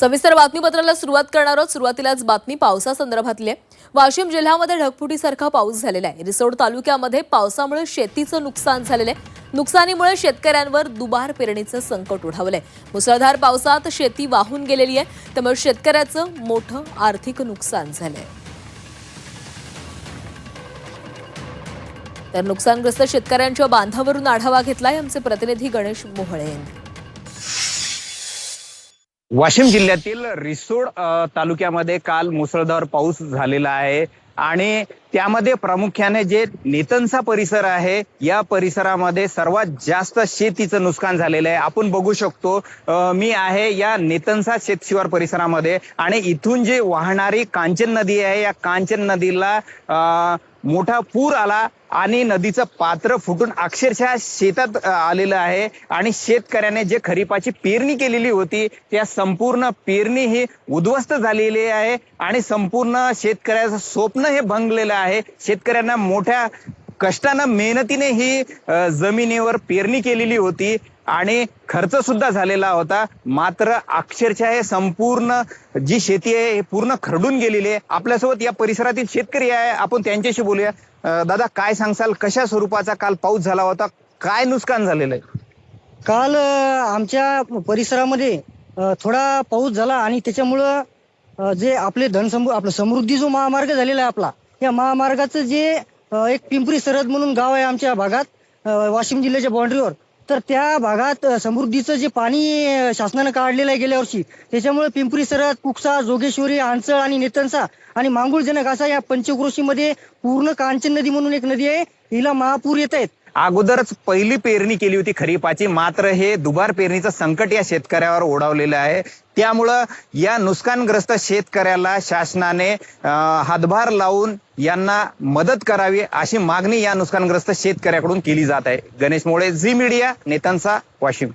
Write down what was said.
सविस्तर बातमीपत्राला सुरुवात करणार आहोत। सुरुवातीलाच बातमी पावसासंदर्भातली आहे। वाशिम जिल्ह्यामध्ये ढगफुटीसारखा पाऊस झालेला आहे। रिसोड तालुक्यामध्ये पावसामुळे शेतीचं नुकसान झालेलं आहे। नुकसानीमुळे शेतकऱ्यांवर दुबार पेरणीचं संकट ओढावलंय। मुसळधार पावसात शेती वाहून गेलेली आहे, त्यामुळे शेतकऱ्याचं मोठं आर्थिक नुकसान झालंय। तर नुकसानग्रस्त शेतकऱ्यांच्या बांधावरून आढावा घेतलाय आमचे प्रतिनिधी गणेश मोहळे यांनी। वाशिम जिल्ह्यातील रिसोड तालुक्यामध्ये काल मुसळधार पाऊस झालेला आहे आणि त्यामध्ये प्रामुख्याने जे नेतनसा परिसर आहे या परिसरामध्ये सर्वात जास्त शेतीचं नुकसान झालेलं आहे। आपण बघू शकतो, मी आहे या नेतनसा शेतशिवार परिसरामध्ये आणि इथून जे वाहणारी कांचन नदी आहे या कांचन नदीला मोठा पूर आला आणि नदीचं पात्र फुटून अक्षरशः शेतात आलेलं आहे आणि शेतकऱ्याने जे खरीपाची पेरणी केलेली होती त्या संपूर्ण पेरणी ही उद्ध्वस्त झालेली आहे आणि संपूर्ण शेतकऱ्याचं स्वप्न हे भंगलेलं आहे। शेतकऱ्यांना मोठ्या कष्टानं मेहनतीने ही जमिनीवर पेरणी केलेली होती आणि खर्च सुद्धा झालेला होता, मात्र अक्षरशः हे संपूर्ण जी शेती आहे हे पूर्ण खरडून गेलेली आहे। आपल्यासोबत या परिसरातील शेतकरी आहे, आपण त्यांच्याशी बोलूया। दादा, काय सांगसाल, कशा स्वरूपाचा काल पाऊस झाला होता, काय नुकसान झालेलं आहे? काल आमच्या परिसरामध्ये थोडा पाऊस झाला आणि त्याच्यामुळं जे आपले आपला समृद्धी जो महामार्ग झालेला आहे आपला, या महामार्गाचं जे एक पिंपरी सरहद म्हणून गाव आहे आमच्या भागात, वाशिम जिल्ह्याच्या बाउंड्रीवर, तर त्या भागात समृद्धीचं जे पाणी शासनानं काढलेलं आहे गेल्या वर्षी, त्याच्यामुळे पिंपरी सरहद, कुकसा, जोगेश्वरी, आंचळ आणि नेतनसा आणि मांगुळजनक असा या पंचक्रोशीमध्ये पूर्ण कांचन नदी म्हणून एक नदी आहे, हिला महापूर येत आहेत। अगोदरच पहिली पेरणी केली होती खरीपाची, मात्र हे दुबार पेरणीचं संकट या शेतकऱ्यावर ओढावलेलं आहे। त्यामुळं या नुकसानग्रस्त शेतकऱ्याला शासनाने हातभार लावून यांना मदत करावी अशी मागणी या नुकसानग्रस्त शेतकऱ्याकडून केली जात आहे। गणेश मोळे, झी मीडिया, नेतनसा, वाशिम।